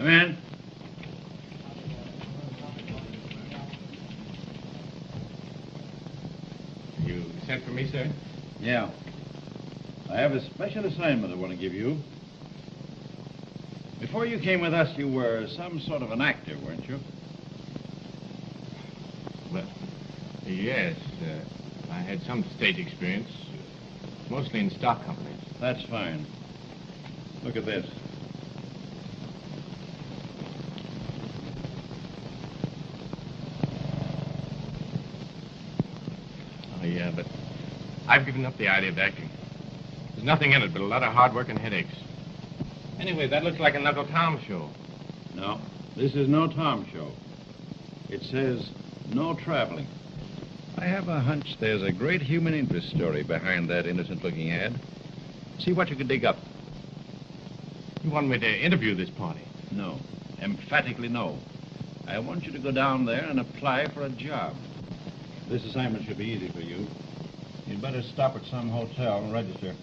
Come in. You sent for me, sir? Yeah. I have a special assignment I want to give you. Before you came with us, you were some sort of an actor, weren't you? Well, yes. I had some stage experience, mostly in stock companies. That's fine. Look at this. Oh, yeah, but I've given up the idea of acting. There's nothing in it but a lot of hard work and headaches. Anyway, that looks like a Uncle Tom show. No, this is no Tom show. It says no traveling. I have a hunch there's a great human interest story behind that innocent-looking ad. See what you can dig up. You want me to interview this party? No, emphatically no. I want you to go down there and apply for a job. This assignment should be easy for you. You'd better stop at some hotel and register.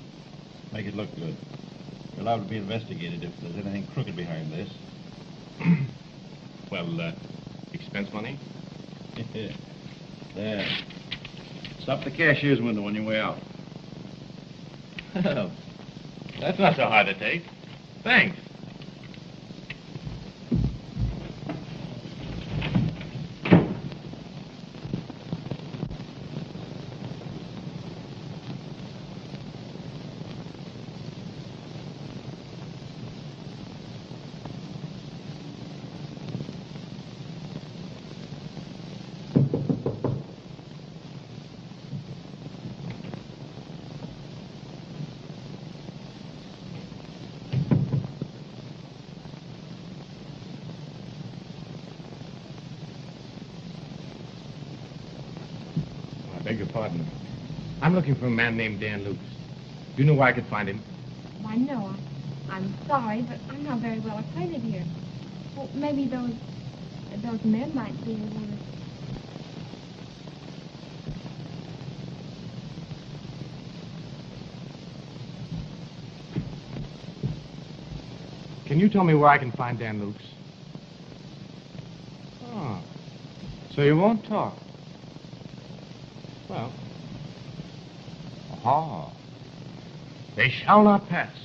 Make it look good. You're allowed to be investigated if there's anything crooked behind this. Well, expense money? There. Stop the cashier's window on your way out. That's not so hard to take. Thanks. Beg your pardon. I'm looking for a man named Dan Lucas. Do you know where I could find him? Why, no. I'm sorry, but I'm not very well acquainted here. Well, maybe those men might be able to... Can you tell me where I can find Dan Lucas? Oh. So you won't talk? Well. Aha. They shall not pass.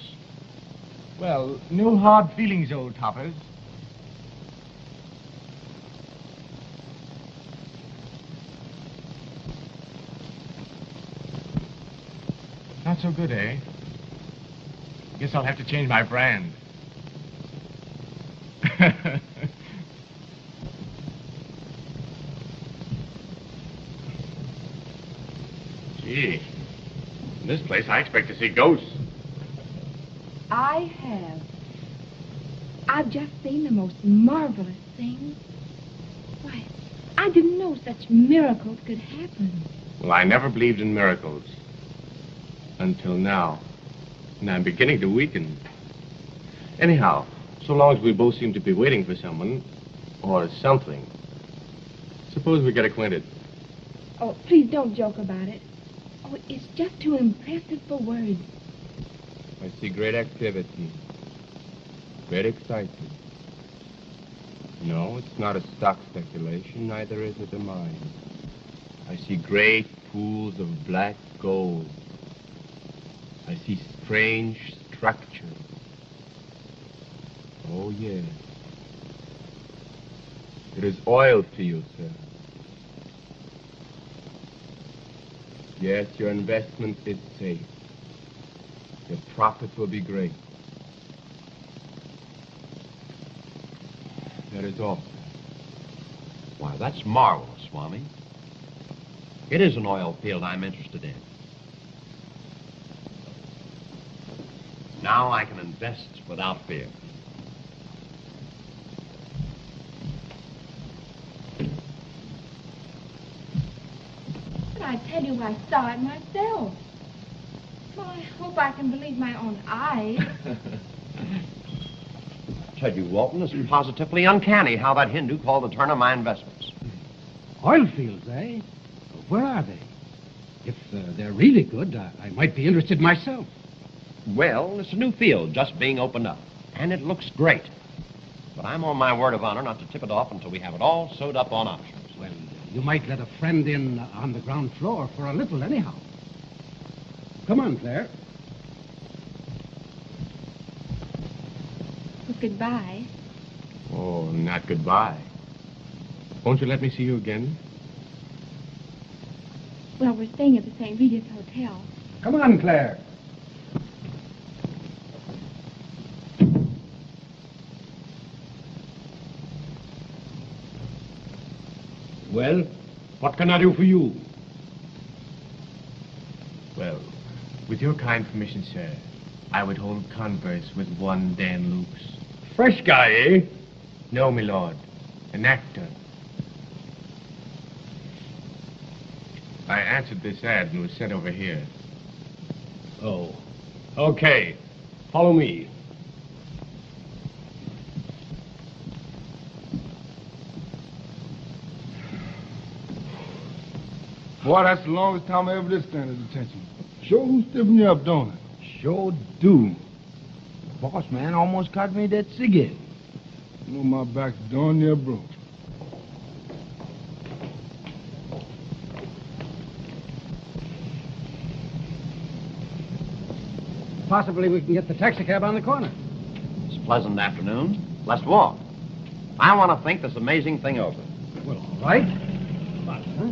Well, no hard feelings, old toppers. Not so good, eh? Guess I'll have to change my brand. Gee, in this place I expect to see ghosts. I have. I've just seen the most marvelous thing. Why, I didn't know such miracles could happen. Well, I never believed in miracles. Until now. And I'm beginning to weaken. Anyhow, so long as we both seem to be waiting for someone, or something, suppose we get acquainted. Oh, please don't joke about it. Oh, it's just too impressive for words. I see great activity. Great excitement. No, it's not a stock speculation, neither is it a mine. I see great pools of black gold. I see strange structures. Oh, yes. It is oil to you, sir. Yes, your investment is safe. Your profits will be great. That is all. Why, that's marvelous, Swami. It is an oil field I'm interested in. Now I can invest without fear. But I tell you, I saw it myself. Well, I hope I can believe my own eyes. I tell you, Walton, it's positively uncanny how that Hindu called the turn of my investments. Oil fields, eh? Where are they? If they're really good, I might be interested myself. Well, it's a new field just being opened up, and it looks great. But I'm on my word of honor not to tip it off until we have it all sewed up on options. Well, you might let a friend in on the ground floor for a little anyhow. Come on, Claire. Well, goodbye. Oh, not goodbye. Won't you let me see you again? Well, we're staying at the St. Regis Hotel. Come on, Claire. Well, what can I do for you? Well, with your kind permission, sir, I would hold converse with one Dan Lukes. Fresh guy, eh? No, my lord. An actor. I answered this ad and was sent over here. Oh. Okay. Follow me. Boy, that's the longest time I ever did stand at attention. Sure stiffen you up, don't it? Sure do. The boss man almost got me that cigarette. You know my back's darn near broke. Possibly we can get the taxicab on the corner. It's a pleasant afternoon. Let's walk. I want to think this amazing thing over. Well, all right. But, huh?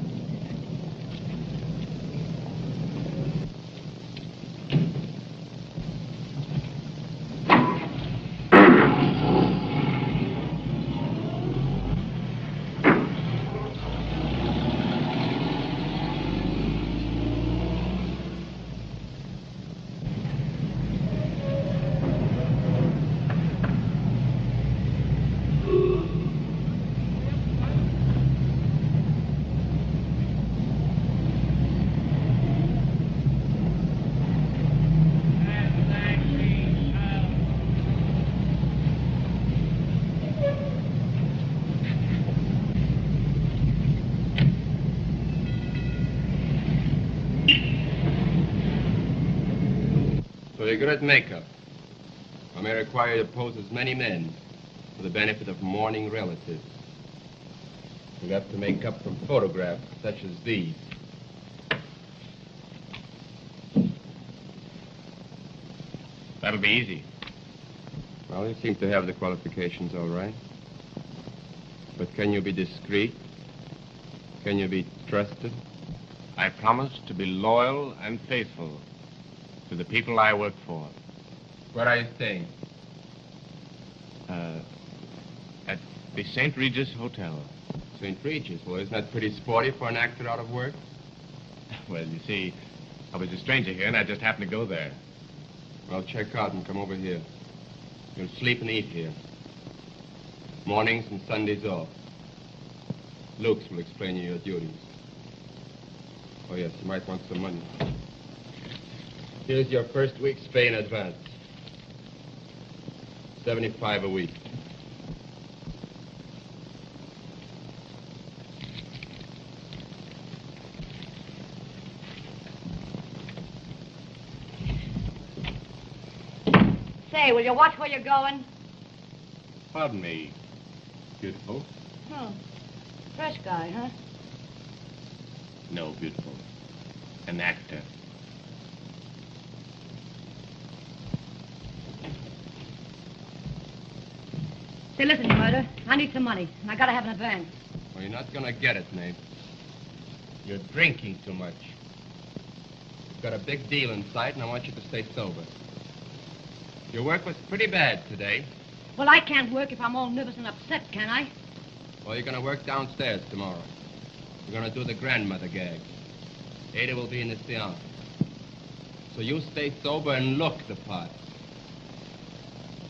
So you're good at makeup. I may require you to pose as many men for the benefit of mourning relatives. You have to make up from photographs such as these. That'll be easy. Well, you seem to have the qualifications all right. But can you be discreet? Can you be trusted? I promise to be loyal and faithful to the people I work for. Where are you staying? At the St. Regis Hotel. St. Regis? Well, isn't that pretty sporty for an actor out of work? Well, you see, I was a stranger here, and I just happened to go there. Well, check out and come over here. You'll sleep and eat here. Mornings and Sundays off. Luke's will explain you your duties. Oh, yes, you might want some money. Here's your first week's pay in advance. $75 a week. Say, will you watch where you're going? Pardon me, beautiful. Oh, fresh guy, huh? No, beautiful. An actor. Say, listen, you murder. I need some money, and I gotta have an advance. Well, you're not gonna get it, Nate. You're drinking too much. You've got a big deal in sight, and I want you to stay sober. Your work was pretty bad today. Well, I can't work if I'm all nervous and upset, can I? Well, you're gonna work downstairs tomorrow. We're gonna do the grandmother gag. Ada will be in the seance. So you stay sober and look the part.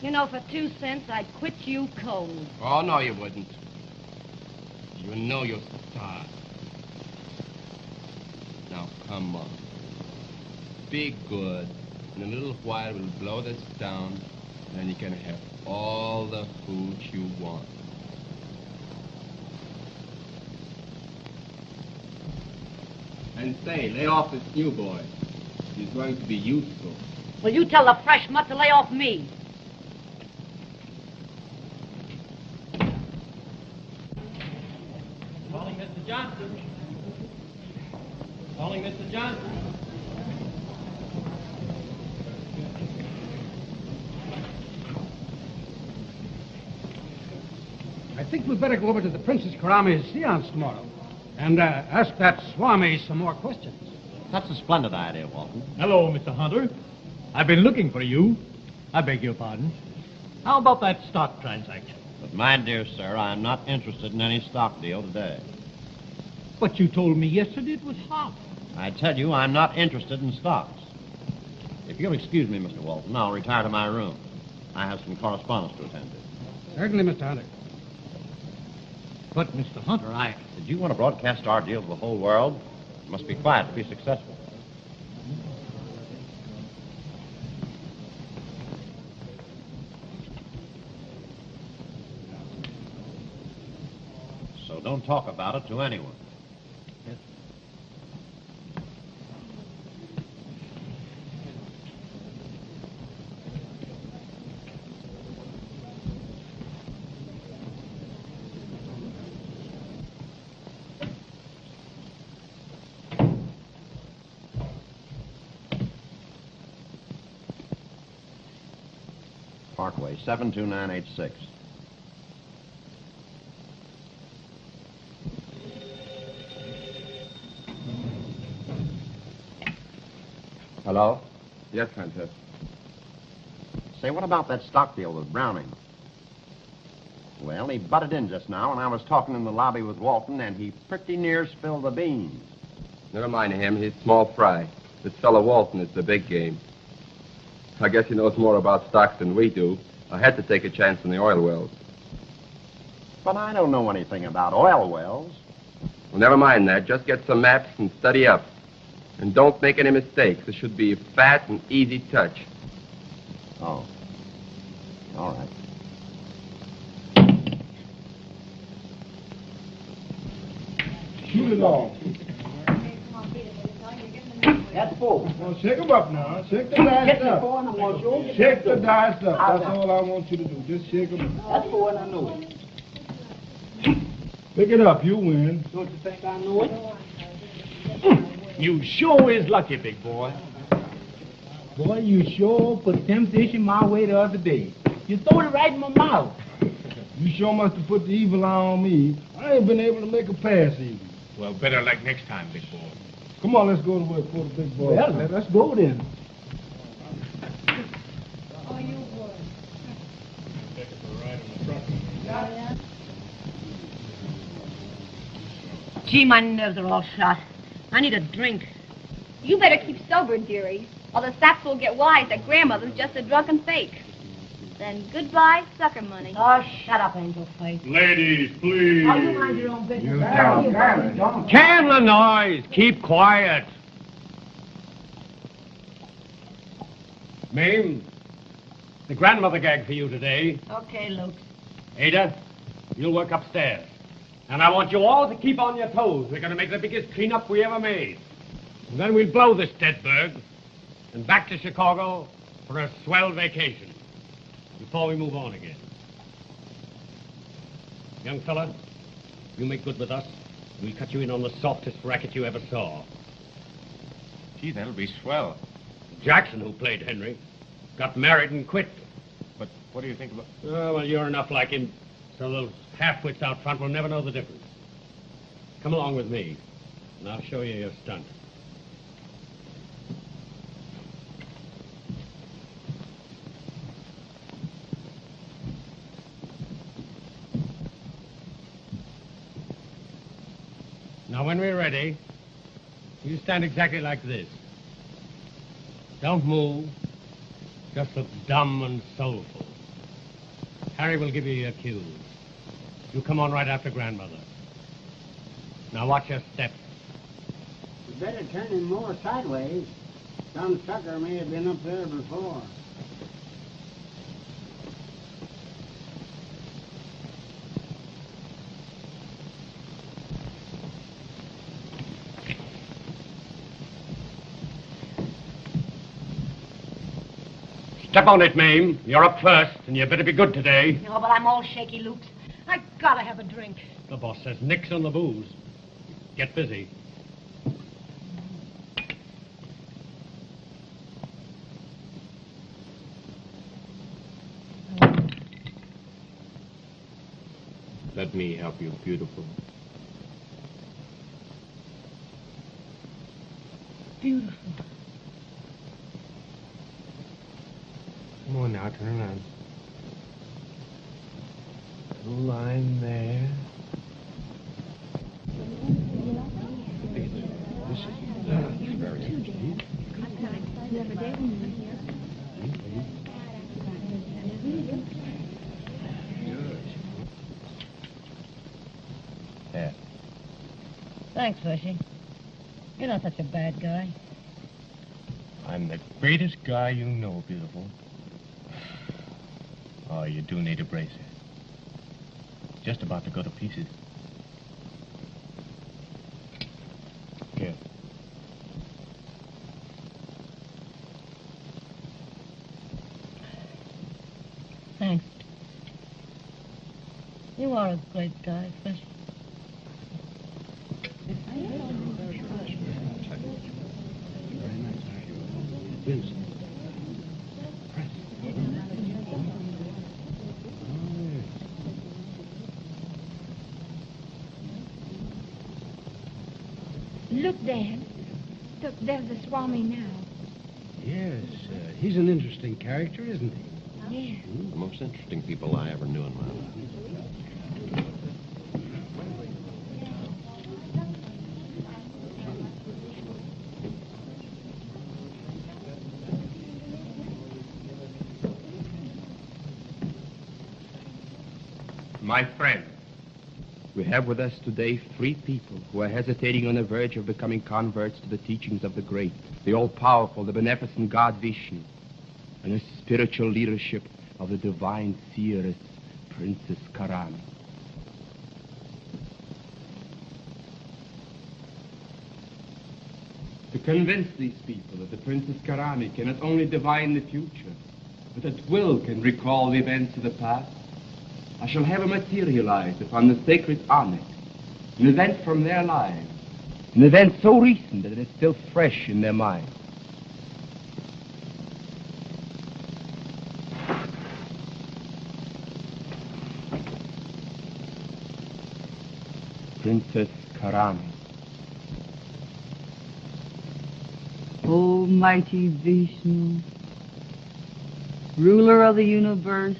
You know, for 2 cents, I'd quit you cold. Oh, no, you wouldn't. You know you're star. Now, come on. Be good. In a little while, we'll blow this down, and then you can have all the hooch you want. And say, lay off this new boy. He's going to be useful. Well, you tell the fresh mutt to lay off me. Mr. Johnson. I think we'd better go over to the Princess Karami's seance tomorrow and ask that swami some more questions. That's a splendid idea, Walton. Hello, Mr. Hunter. I've been looking for you. I beg your pardon. How about that stock transaction? But, my dear sir, I'm not interested in any stock deal today. But you told me yesterday it was hot. I tell you, I'm not interested in stocks. If you'll excuse me, Mr. Walton, I'll retire to my room. I have some correspondence to attend to. Certainly, Mr. Hunter. But, Mr. Hunter, Did you want to broadcast our deal to the whole world? It must be quiet to be successful. So don't talk about it to anyone. Parkway, 72986. Hello? Yes, Hunter. Say, what about that stock deal with Browning? Well, he butted in just now, and I was talking in the lobby with Walton, and he pretty near spilled the beans. Never mind him. He's small fry. This fellow Walton is the big game. I guess he knows more about stocks than we do. I had to take a chance on the oil wells. But I don't know anything about oil wells. Well, never mind that. Just get some maps and study up. And don't make any mistakes. This should be a fat and easy touch. Oh. All right. Shoot it off. That's full. Well, shake them up now. Shake the dice up. Shake the dice up. That's all I want you to do. Just shake them up. That's full, and I know it. Pick it up. You win. Don't you think I know it? you sure is lucky, big boy. Boy, you sure put temptation my way the other day. You threw it right in my mouth. You sure must have put the evil eye on me. I ain't been able to make a pass even. Well, better like next time, big boy. Come on, let's go to work for the big boy. Well, let's go then. Oh, you would. Gee, my nerves are all shot. I need a drink. You better keep sober, dearie, or the saps will get wise that grandmother's just a drunken fake. Then goodbye, sucker money. Oh, shut up, Angel Face. Ladies, please. Oh, you mind your own business. Can the noise. Keep quiet. Mame, the grandmother gag for you today. Okay, Luke. Ada, you'll work upstairs. And I want you all to keep on your toes. We're going to make the biggest cleanup we ever made. And then we'll blow this Deadberg and back to Chicago for a swell vacation before we move on again. Young fella, you make good with us. We'll cut you in on the softest racket you ever saw. Gee, that'll be swell. Jackson, who played Henry, got married and quit. But what do you think about... Oh, well, you're enough like him, so those half-wits out front will never know the difference. Come along with me, and I'll show you your stunt. Now, when we're ready, you stand exactly like this. Don't move. Just look dumb and soulful. Harry will give you your cues. You come on right after grandmother. Now watch your steps. You better turn him more sideways. Some sucker may have been up there before. Step on it, Mame. You're up first, and you better be good today. No, but I'm all shaky, Luke. I gotta have a drink. The boss says nix on the booze. Get busy. Let me help you, beautiful. Beautiful. Come on now, turn around. Little line there. There. Thanks, Bushy. You're not such a bad guy. I'm the greatest guy you know, beautiful. Oh, you do need a bracer. It's just about to go to pieces. Here. Thanks. You are a great guy, Bushy. Look, Dad. Look, there's the swami now. Yes, he's an interesting character, isn't he? Yes. The most interesting people I ever knew in my life. My friend, we have with us today 3 people who are hesitating on the verge of becoming converts to the teachings of the great, the all-powerful, the beneficent God Vishnu, and the spiritual leadership of the divine seeress, Princess Karami. To convince these people that the Princess Karami can not only divine the future, but at will can recall the events of the past, I shall have her materialize upon the sacred onyx, an event from their lives, an event so recent that it is still fresh in their minds. Princess Karami. O mighty Vishnu, ruler of the universe,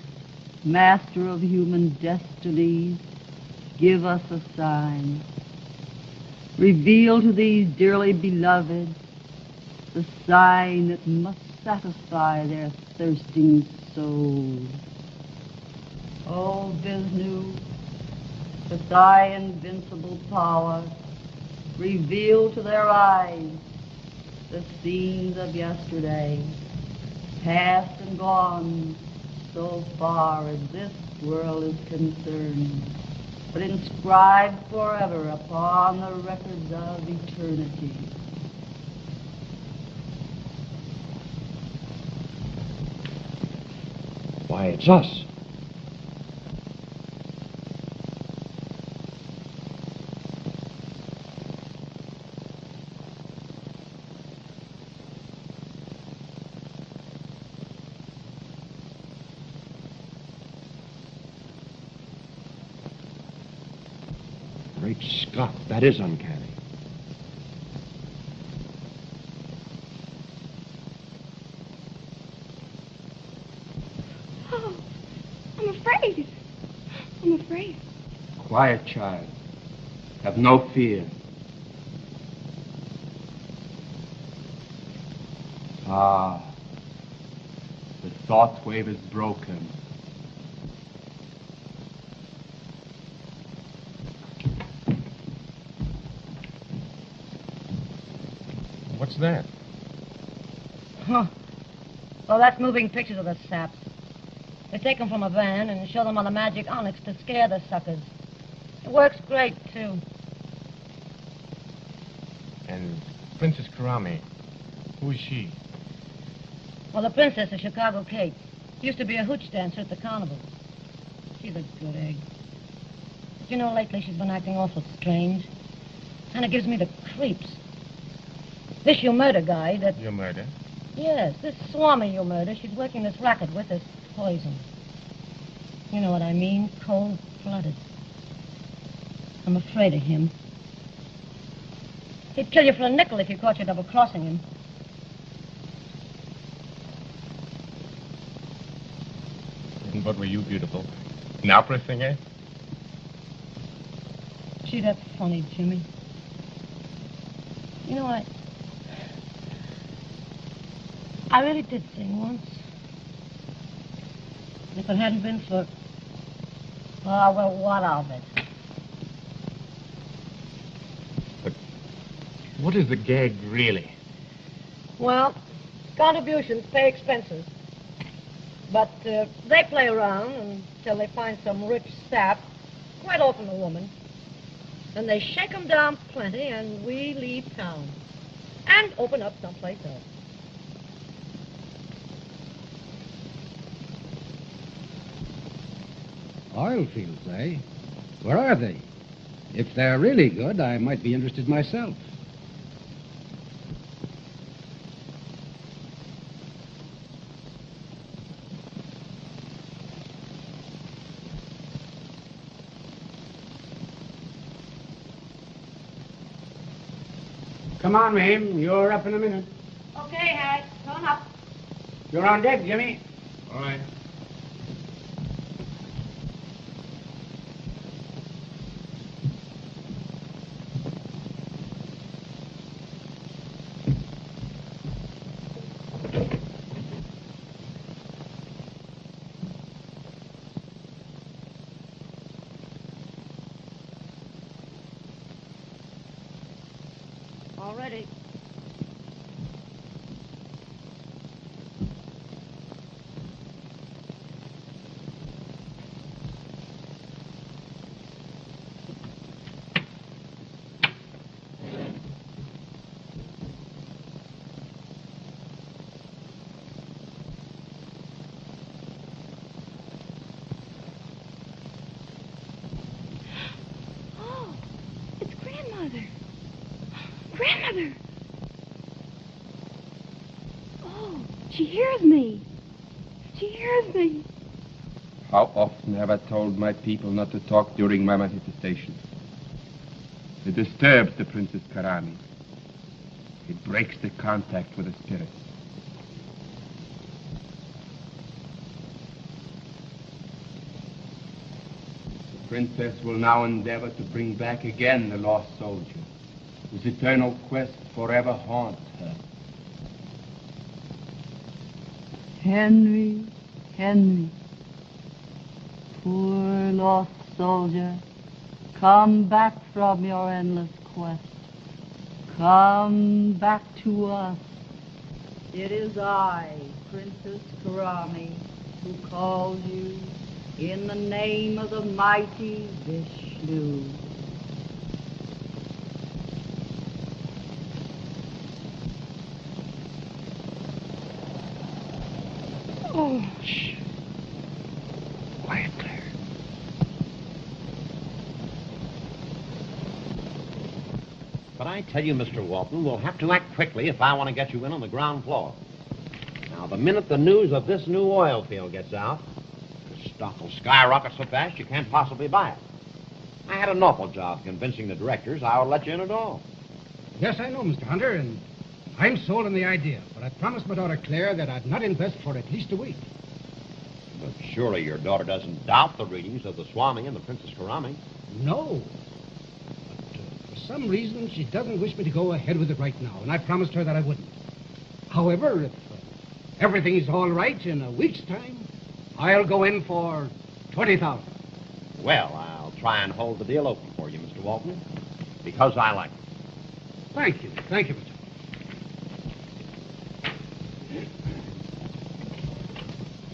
master of human destinies, give us a sign. Reveal to these dearly beloved the sign that must satisfy their thirsting souls. O Vishnu, with thy invincible power, reveal to their eyes the scenes of yesterday, past and gone, so far as this world is concerned, but inscribed forever upon the records of eternity. Why, it's us. Great Scott, that is uncanny. Oh, I'm afraid. I'm afraid. Quiet, child. Have no fear. Ah, the thought wave is broken. What's that? Huh. Well, that's moving pictures of the saps. They take them from a van and show them on the magic onyx to scare the suckers. It works great, too. And Princess Karami, who is she? Well, the princess of Chicago Kate used to be a hooch dancer at the carnival. She's a good egg. But you know, lately she's been acting awful strange. And it gives me the creeps. This you murder guy that... Your murder? Yes, this swami you murder, she's working this racket with is poison. You know what I mean? Cold-blooded. I'm afraid of him. He'd kill you for a nickel if you caught you double-crossing him. And what were you, beautiful? An opera singer? Gee, that's funny, Jimmy. You know, I really did sing once. If it hadn't been for... Oh, well, what of it? But what is the gag, really? Well, contributions pay expenses. But they play around until they find some rich sap, quite often a woman. Then they shake 'em down plenty, and we leave town. And open up someplace else. Oil fields, eh? Where are they? If they're really good, I might be interested myself. Come on, ma'am. You're up in a minute. Okay, Harry. Coming up. You're on deck, Jimmy. All right. All ready. Oh, it's Grandmother. Grandmother! Oh, she hears me. She hears me. How often have I told my people not to talk during my manifestations? It disturbs the Princess Karami. It breaks the contact with the spirit. The princess will now endeavor to bring back again the lost soldier, whose eternal quest forever haunts her. Henry, Henry, poor lost soldier, come back from your endless quest. Come back to us. It is I, Princess Karami, who calls you in the name of the mighty Vishnu. Oh, Shh. Quiet, Claire. But I tell you, Mr. Walton, we'll have to act quickly if I want to get you in on the ground floor. Now, the minute the news of this new oil field gets out, the stock will skyrocket so fast you can't possibly buy it. I had an awful job convincing the directors I would let you in at all. Yes, I know, Mr. Hunter, and I'm sold on the idea, but I promised my daughter Claire that I'd not invest for at least a week. But surely your daughter doesn't doubt the readings of the Swami and the Princess Karami. No. But for some reason, she doesn't wish me to go ahead with it right now, and I promised her that I wouldn't. However, if everything is all right in a week's time, I'll go in for $20,000. Well, I'll try and hold the deal open for you, Mr. Walton, because I like it. Thank you. Thank you, Mr.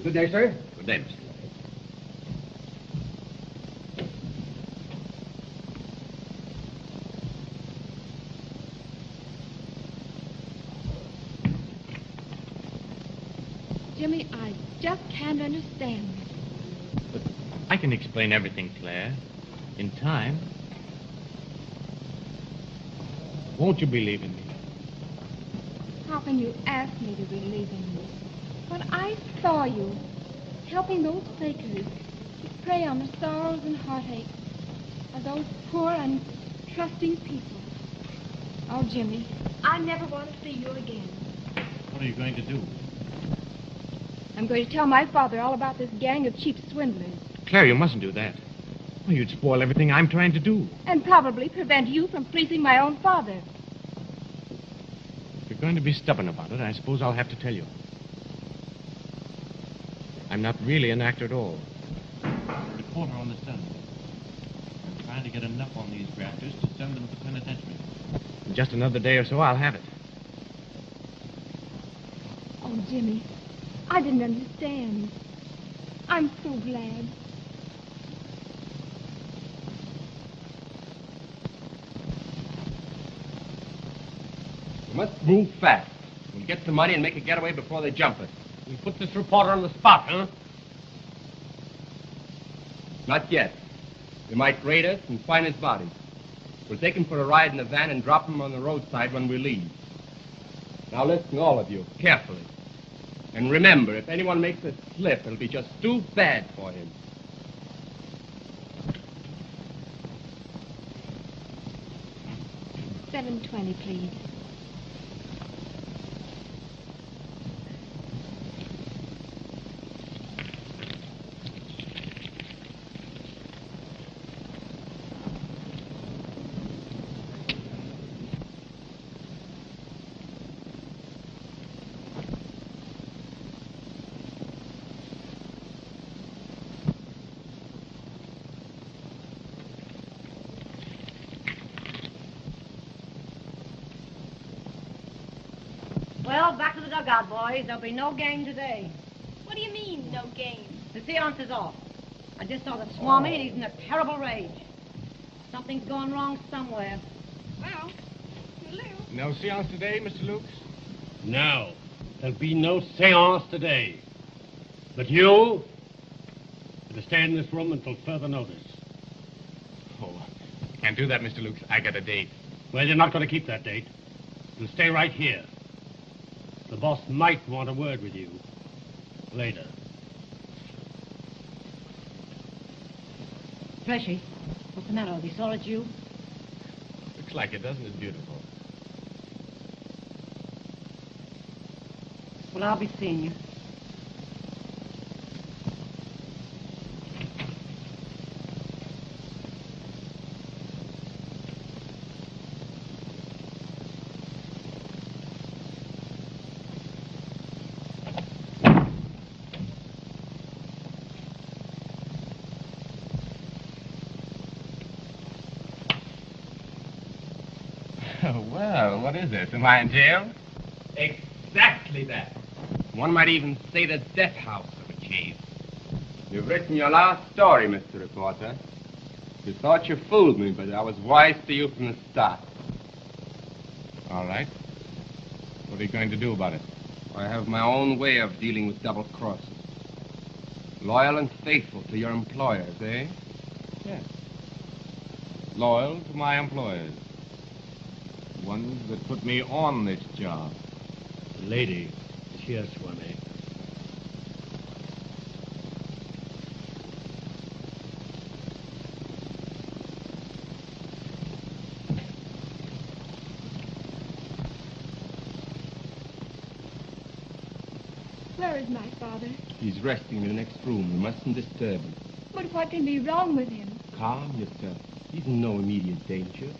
Good day, sir. Good day, Mr. Jimmy, I just can't understand. But I can explain everything, Claire. In time. Won't you believe in me? How can you ask me to believe in you? But I saw you helping those fakers to prey on the sorrows and heartaches. are those poor, untrusting people. Oh, Jimmy, I never want to see you again. What are you going to do? I'm going to tell my father all about this gang of cheap swindlers. Claire, you mustn't do that. Well, you'd spoil everything I'm trying to do. And probably prevent you from pleasing my own father. If you're going to be stubborn about it, I suppose I'll have to tell you. I'm not really an actor at all. The reporter on the Sun. I'm trying to get enough on these grafters to send them to penitentiary. In just another day or so, I'll have it. Oh, Jimmy, I didn't understand. I'm so glad. We must move fast. We'll get the money and make a getaway before they jump us. We put this reporter on the spot, huh? Not yet. They might raid us and find his body. We'll take him for a ride in the van and drop him on the roadside when we leave. Now listen, all of you, carefully. And remember, if anyone makes a slip, it'll be just too bad for him. $7.20, please. Well, back to the dugout, boys. There'll be no game today. What do you mean, no game? The seance is off. I just saw the swami, and he's in a terrible rage. Something's going wrong somewhere. Well, Lou. No seance today, Mr. Lukes? No. There'll be no seance today. But you are to stay in this room until further notice. Oh, can't do that, Mr. Lukes. I got a date. Well, you're not going to keep that date. You'll stay right here. The boss might want a word with you later. Fletcher, what's the matter? Have you saw it, you? Looks like it, doesn't it? Beautiful. Well, I'll be seeing you. Well, what is this? Am I in jail? Exactly that. One might even say the death house of a case. You've written your last story, Mr. Reporter. You thought you fooled me, but I was wise to you from the start. All right. What are you going to do about it? I have my own way of dealing with double crosses. Loyal and faithful to your employers, eh? Yes. Loyal to my employers. Ones that put me on this job. Lady, here, swami. Where is my father? He's resting in the next room. We mustn't disturb him. But what can be wrong with him? Calm yourself. He's in no immediate danger.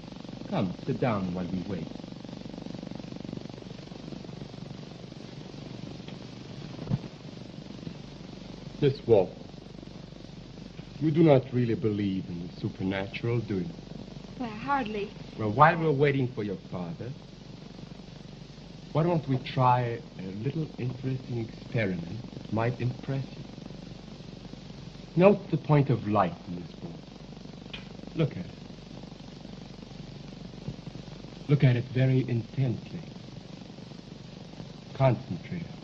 Come, sit down while we wait. Miss Walton, you do not really believe in the supernatural, do you? Well, hardly. Well, while we're waiting for your father, why don't we try a little interesting experiment that might impress you? Note the point of light in this board. Look at it. Look at it very intently. Concentrate on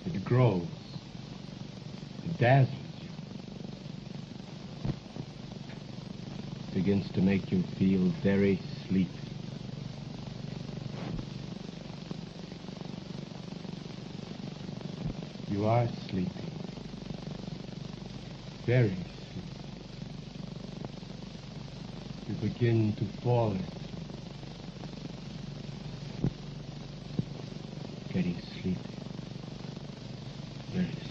it. It grows. It dazzles you. It begins to make you feel very sleepy. You are sleepy. Very sleepy. You begin to fall asleep. Getting sleepy. Very sleepy.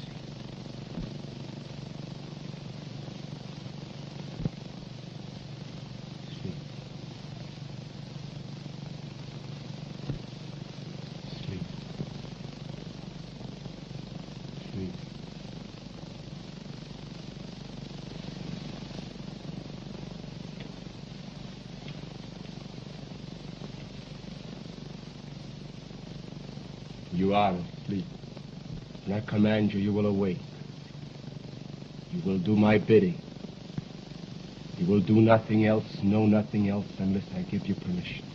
Sleep. Sleep. Sleep. You are asleep. When I command you, you will awake. You will do my bidding. You will do nothing else, know nothing else, unless I give you permission.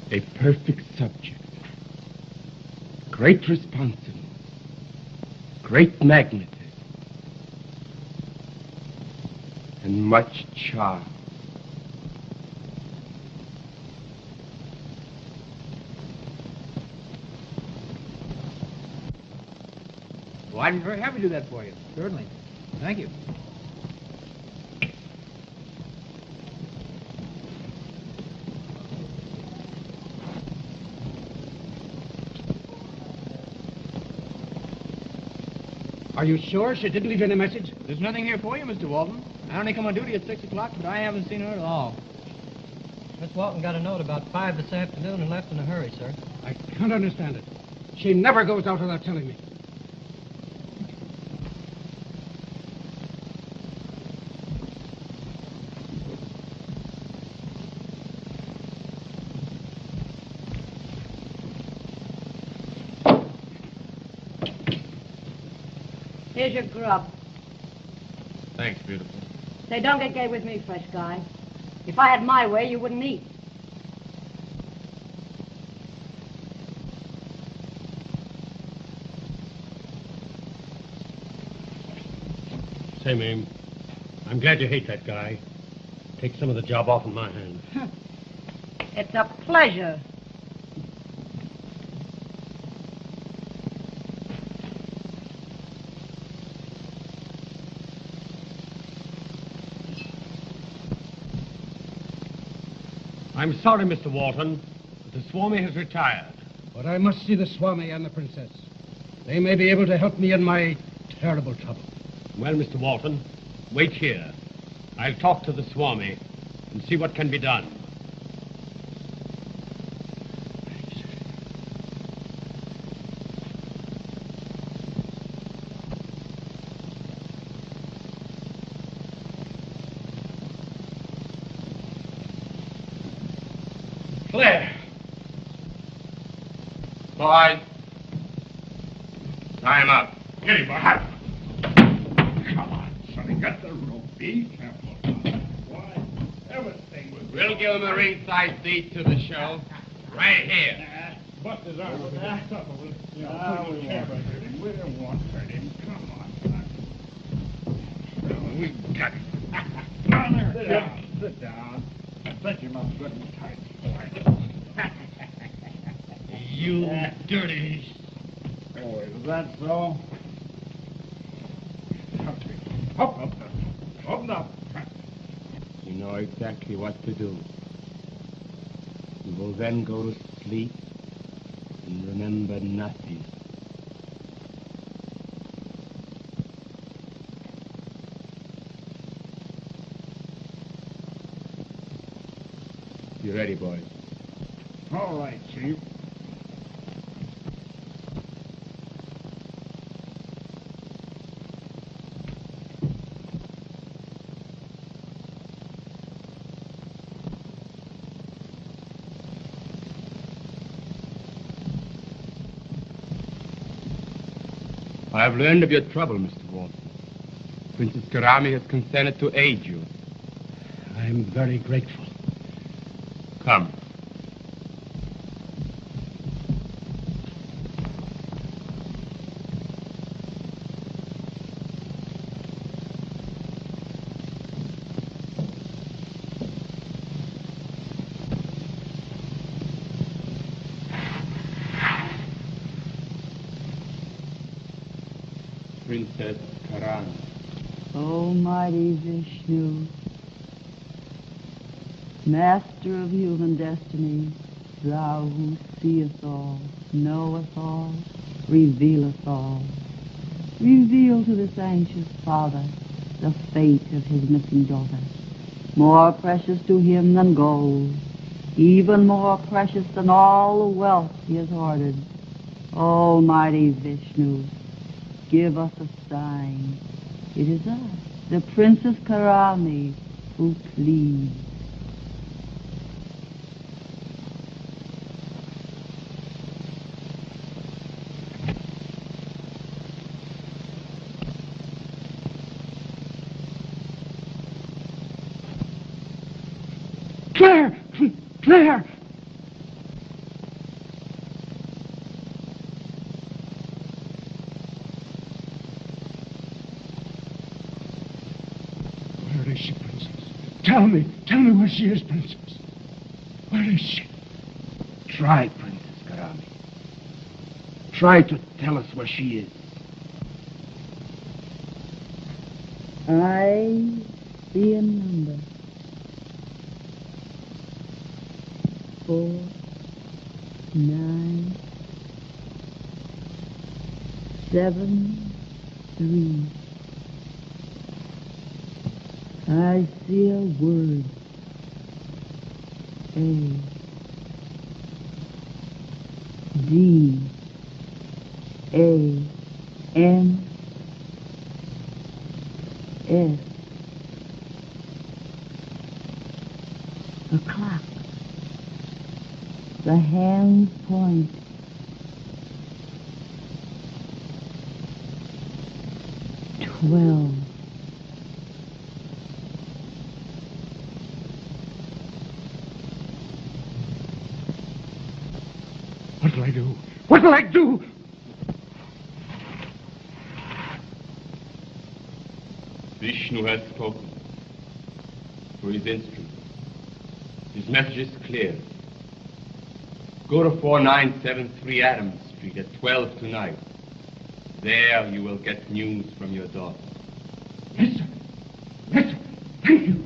A perfect subject. Great responsiveness. Great magnetism. And much charm. Well, I'd be very happy to do that for you. Certainly. Thank you. Are you sure she didn't leave any message? There's nothing here for you, Mr. Walton. I only come on duty at 6 o'clock, but I haven't seen her at all. Miss Walton got a note about 5 this afternoon and left in a hurry, sir. I can't understand it. She never goes out without telling me. Here's your grub. Thanks, beautiful. Say, don't get gay with me, fresh guy. If I had my way, you wouldn't eat. Say, Mame, I'm glad you hate that guy. Take some of the job off in my hands. It's a pleasure. I'm sorry, Mr. Walton, but the swami has retired. But I must see the swami and the princess. They may be able to help me in my terrible trouble. Well, Mr. Walton, wait here. I'll talk to the swami and see what can be done. Claire! Boys, tie him up. Get him, boy. Come on, Sonny. Got the rope. Be careful. Why, everything was... We'll give him a ringside seat to the show. Right here. Bust his arm. We won't hurt him. We won't hurt him. Come on, son. We got him. Now, sit down. Sit down. I think you must good and tight, boy. You dirty... Oh, is that so? Up, up, up, up. You know exactly what to do. You will then go to sleep and remember nothing. You ready, boys? All right, Chief. I have learned of your trouble, Mr. Walton. Princess Karami has consented to aid you. I'm very grateful. Come. Princess Karami. Almighty Vishnu, Master of human destiny, thou who seest all, knowest all, revealest all. Reveal to this anxious father the fate of his missing daughter, more precious to him than gold, even more precious than all the wealth he has hoarded. Almighty Vishnu, give us a sign. It is I, the Princess Karami, who pleads. Claire! Claire! Where is she, Princess? Tell me where she is, Princess. Where is she? Try, Princess Karami. Try to tell us where she is. I see a number. 4, 9, 7, 3. I see a word. A. D. A. N. S. A clock. The hands point. 12. What'll I do? What'll I do? Vishnu has spoken through his instrument. His message is clear. Go to 4973 Adams Street at 12 tonight. There you will get news from your daughter. Yes, sir. Yes, sir. Thank you.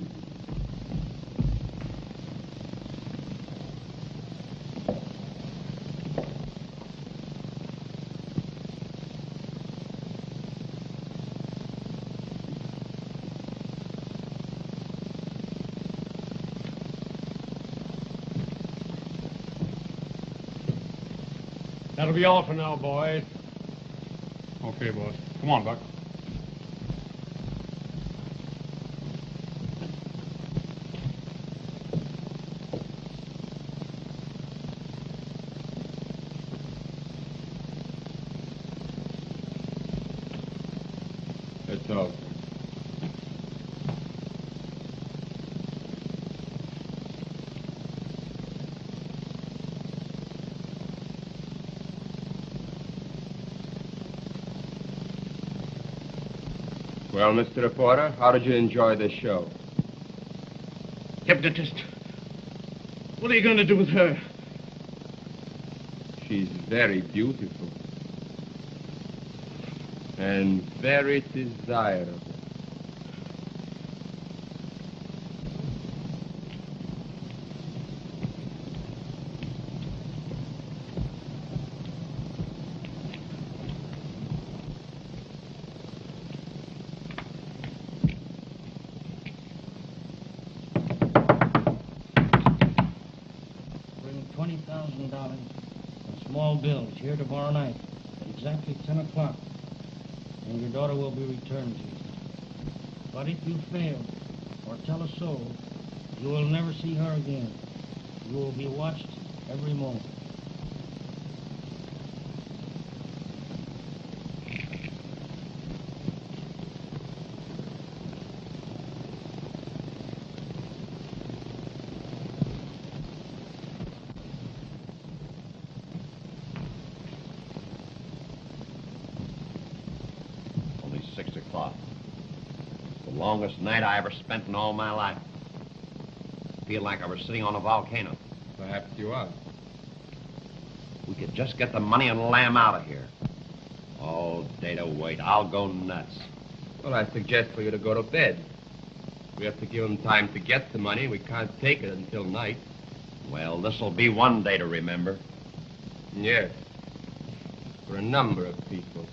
That'll be all for now, boys. Okay, boss. Come on, Buck. That's all. Well, Mr. Reporter, how did you enjoy this show? Hypnotist. What are you going to do with her? She's very beautiful. And very desirable. $20,000 in small bills here tomorrow night at exactly 10 o'clock, and your daughter will be returned to you. But if you fail or tell a soul, you will never see her again. You will be watched every moment. Longest night I ever spent in all my life. I feel like I was sitting on a volcano. Perhaps you are. We could just get the money and lamb out of here. Oh, Data, wait. I'll go nuts. Well, I suggest for you to go to bed. We have to give him time to get the money. We can't take it until night. Well, this'll be one day to remember. Yes. For a number of people.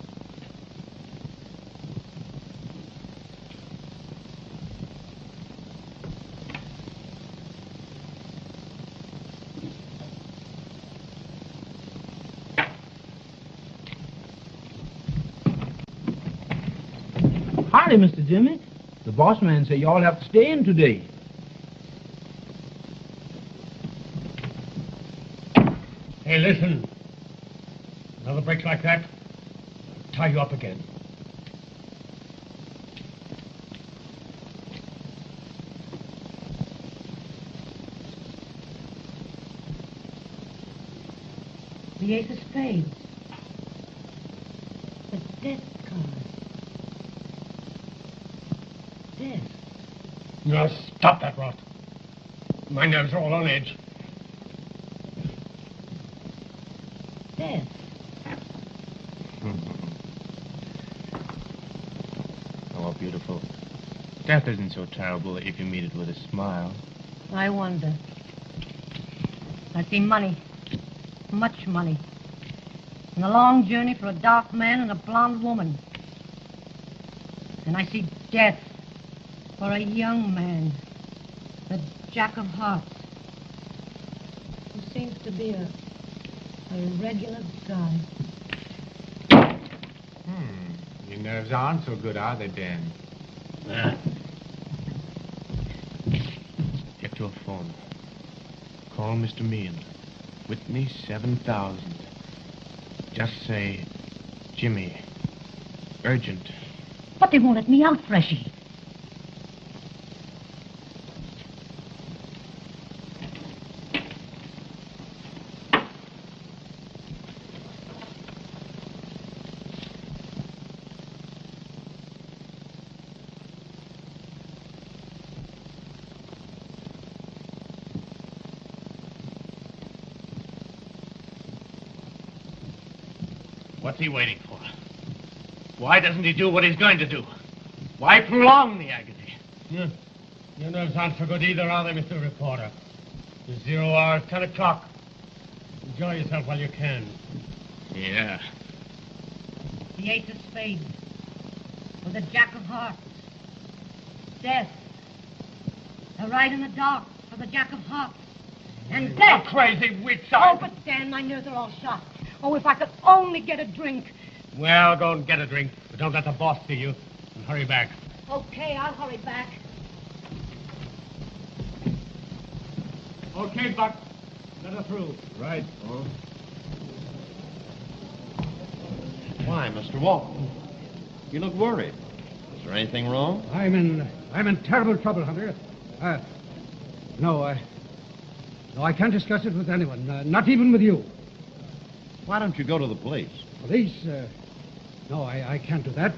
Howdy, Mr. Jimmy. The boss man said y'all have to stay in today. Hey, listen. Another break like that, I'll tie you up again. The ace of spades. The death card. Death. Now, stop that rot. My nerves are all on edge. Death. Oh, beautiful. Death isn't so terrible if you meet it with a smile. I wonder. I see money. Much money. And a long journey for a dark man and a blonde woman. And I see death for a young man. A jack of hearts. Who seems to be a regular guy. Your nerves aren't so good, are they, Dan? Get your phone. Call Mr. Meehan. Whitney 7000. Just say, Jimmy. Urgent. But they won't let me out, Freshy. What's he waiting for? Why doesn't he do what he's going to do? Why prolong the agony? Your nerves aren't so good either, are they, Mr. Reporter? The 0 hour is 10 o'clock. Enjoy yourself while you can. Yeah. The ace of spades. Or the jack of hearts. Death. A ride in the dark for the jack of hearts. And death. A crazy weak Oh, side. but Dan, my nerves are all shot. Oh, if I could only get a drink. Well, go and get a drink, but don't let the boss see you. And hurry back. Okay, I'll hurry back. Okay, Buck. Let her through. Right, Earl. Why, Mr. Walton? You look worried. Is there anything wrong? I'm in terrible trouble, Hunter. No, I can't discuss it with anyone, not even with you. Why don't you go to the police? Police? No, I can't do that.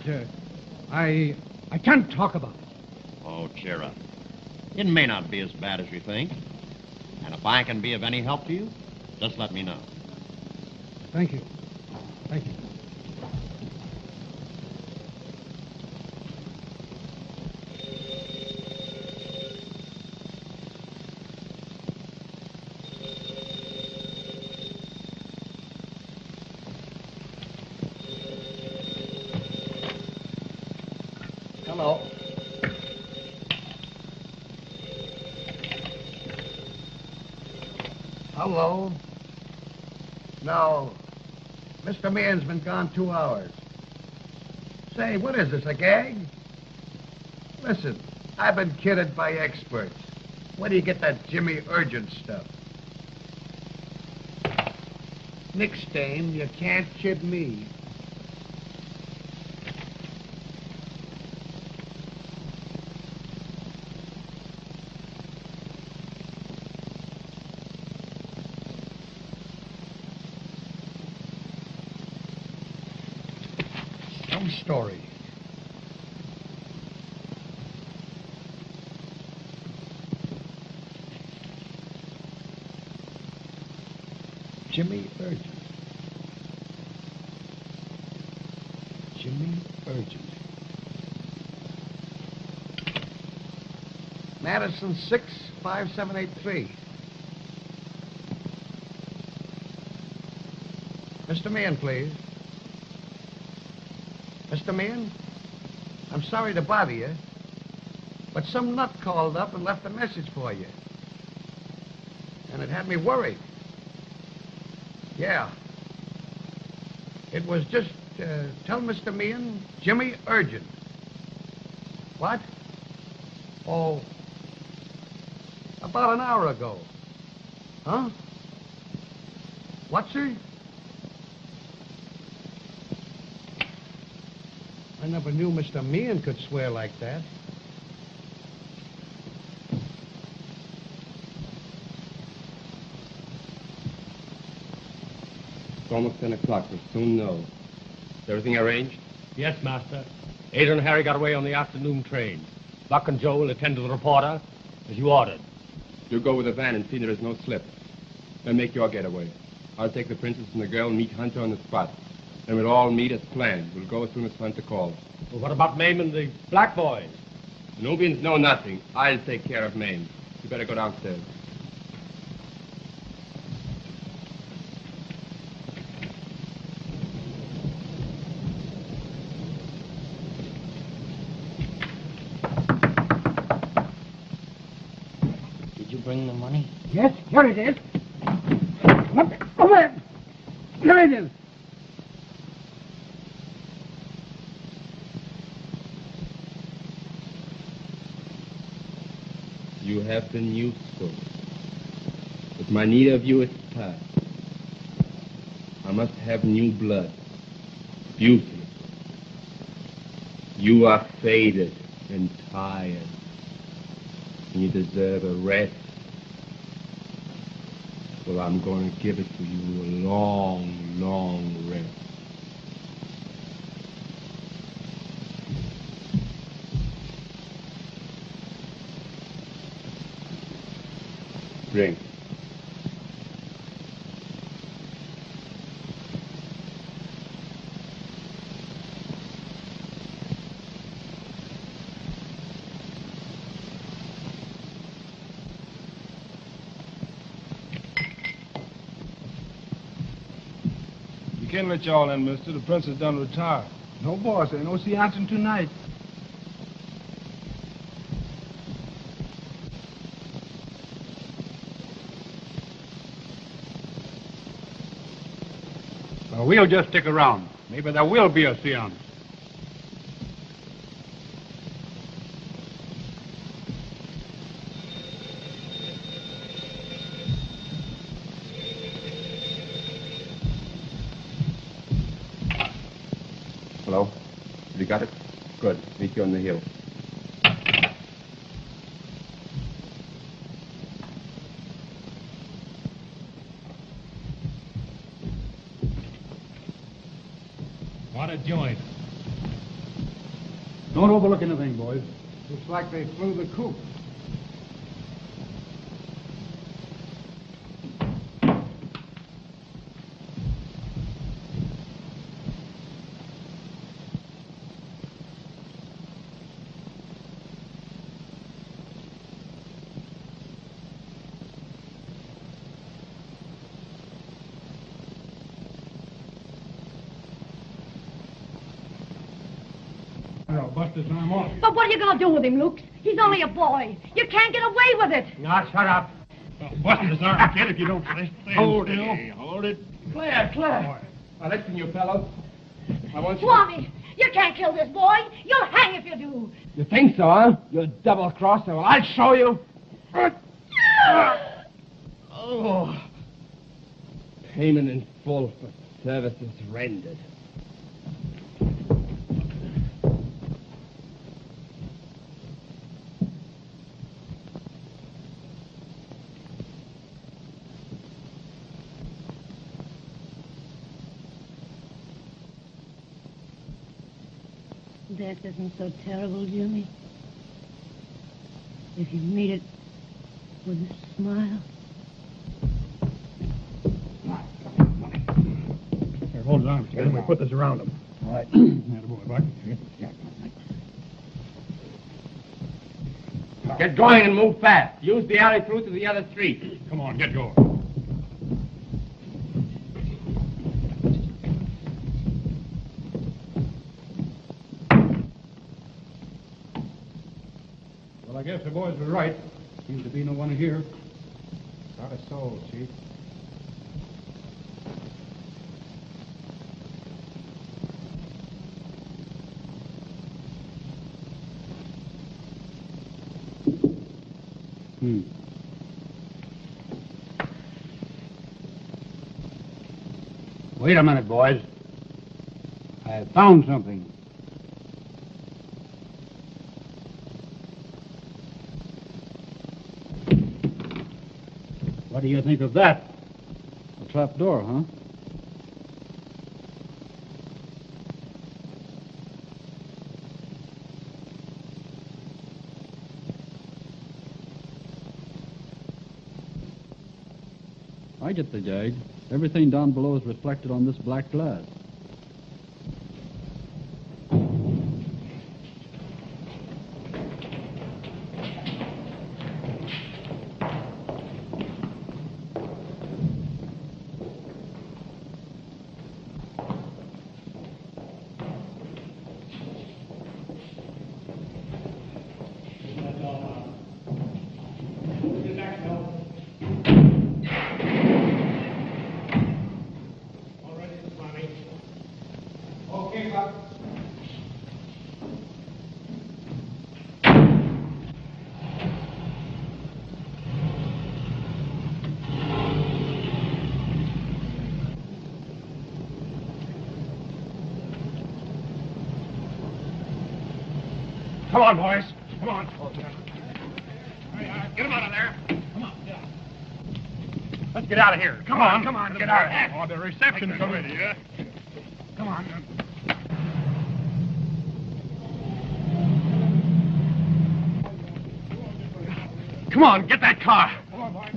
I can't talk about it. Oh, cheer up. It may not be as bad as you think. And if I can be of any help to you, just let me know. Thank you. Thank you. Hello. Hello. No. Mr. Meehan's been gone 2 hours. Say, what is this, a gag? Listen, I've been kidded by experts. Where do you get that Jimmy Urgent stuff? Nick Stain, you can't kid me. Some story. Jimmy Urgent. Jimmy Urgent. Madison 65783. Mr. Meehan, please. Mr. Meehan, I'm sorry to bother you, but some nut called up and left a message for you. And it had me worried. Yeah. It was just, tell Mr. Meehan, Jimmy Urgent. What? Oh, about an hour ago. Huh? What, sir? I never knew Mr. Meehan could swear like that. It's almost 10 o'clock. We'll soon know. Is everything arranged? Yes, Master. Ada and Harry got away on the afternoon train. Buck and Joe will attend to the reporter, as you ordered. You go with the van and see there is no slip. Then make your getaway. I'll take the princess and the girl and meet Hunter on the spot. Then we'll all meet as planned. We'll go as soon as Hunter calls. Well, what about Mame and the black boys? The Nubians know nothing. I'll take care of Mame. You better go downstairs. Did you bring the money? Yes, here it is. Over there. Here it is. You have been useful. But my need of you is past. I must have new blood. Beauty. You are faded and tired. And you deserve a rest. Well, I'm going to give it to you, a long, long rest. Drink. You can't let y'all in, mister. The prince is done retired. No, boss. Ain't no seancing tonight. Well, we'll just stick around. Maybe there will be a seance. Hello? You got it? Good. Meet you on the hill. What a joint. Don't overlook anything, boys. Looks like they flew the coop. Bust his arm off. But what are you going to do with him, Luke? He's only a boy. You can't get away with it. Now, shut up. Bust his arm, kid, if you don't stay Hold still. it. Hold it. Claire. Now, listen, you fellows. I want you... Swami, you can't kill this boy. You'll hang if you do. You think so, huh? You double-crosser. Well, I'll show you. Oh. Payment in full for services rendered. Death isn't so terrible, Jimmy. If you meet it with a smile. those arms. Get him. We put this around him. All right. Attaboy, Buck. Get going and move fast. Use the alley through to the other street. Come on, get going. Well, I guess the boys were right. Seems to be no one here. Not a soul, Chief. Wait a minute, boys. I found something. What do you think of that? A trap door, huh? I get the gag. Everything down below is reflected on this black glass. Come on, boys. Come on. Get him out of there. Come on, get out. Let's get out of here. Come on, get out of here. Oh, the reception's already, yeah? Come on. Come on, get that car. Come on, boys.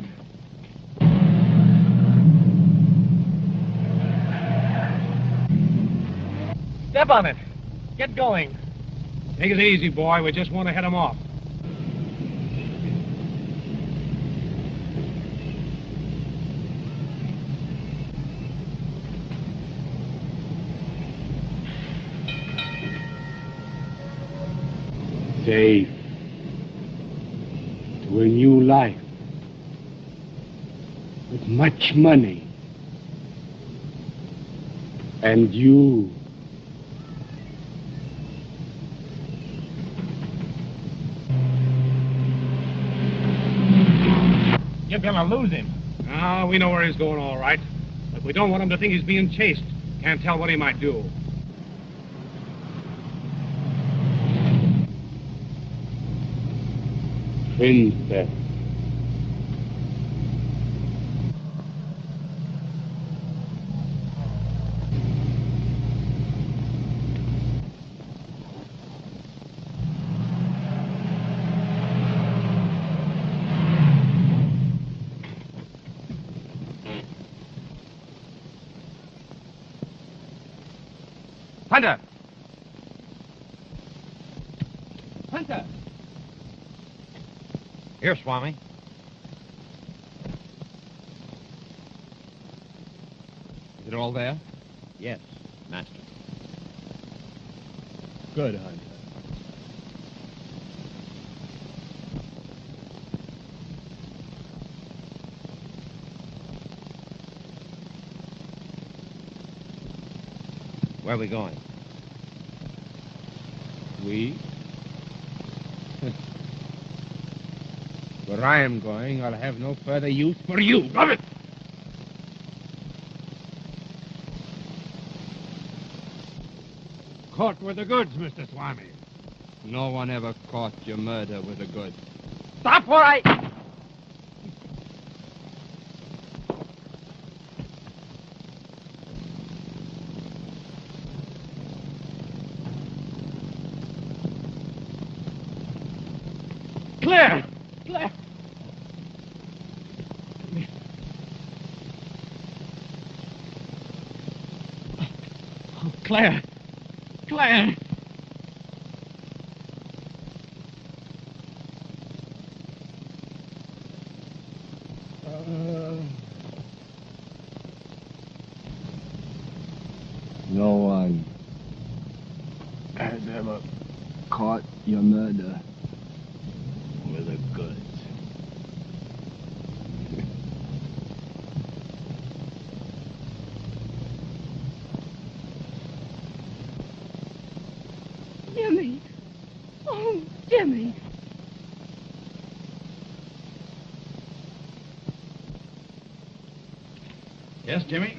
Step on it. Get going. Take it easy, boy. We just want to head him off. Safe. To a new life. With much money. And you. You're gonna lose him. Ah, we know where he's going, all right. But we don't want him to think he's being chased. Can't tell what he might do. Princess. Hunter! Hunter! Here, Swami. Is it all there? Yes, Master. Good, Hunter. Where are we going? We? Where I am going, I'll have no further use for you. Love it! Caught with the goods, Mr. Swami. No one ever caught your murder with a good. Stop or I... Clear! Clear! Claire. Claire. No one has ever caught your murder with the goods. Jimmy. Oh, Jimmy. Yes, Jimmy?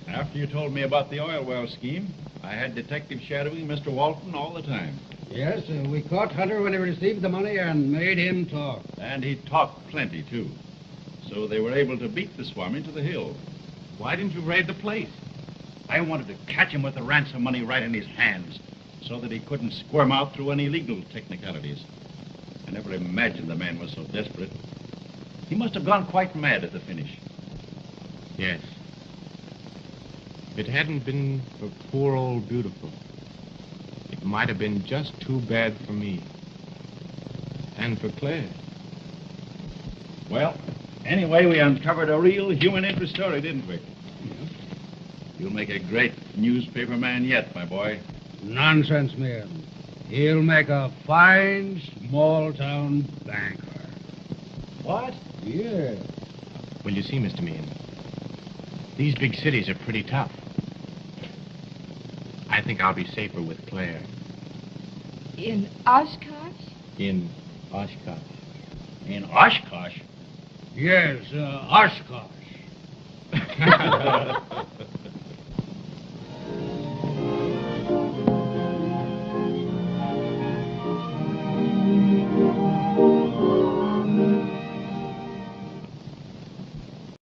After you told me about the oil well scheme, I had detective shadowing Mr. Walton all the time. Yes, we caught Hunter when he received the money and made him talk. And he talked plenty, too. So they were able to beat the swami to the hill. Why didn't you raid the place? I wanted to catch him with the ransom money right in his hands so that he couldn't squirm out through any legal technicalities. I never imagined the man was so desperate. He must have gone quite mad at the finish. Yes. If it hadn't been for poor old Beautiful, it might have been just too bad for me. And for Claire. Well, anyway, we uncovered a real human interest story, didn't we? Yeah. You'll make a great newspaper man yet, my boy. Nonsense, man. He'll make a fine small-town banker. What? Yeah. Well, you see, Mr. Meehan, these big cities are pretty tough. I think I'll be safer with Claire. In Oshkosh? In Oshkosh. In Oshkosh? Yes, Oshkosh.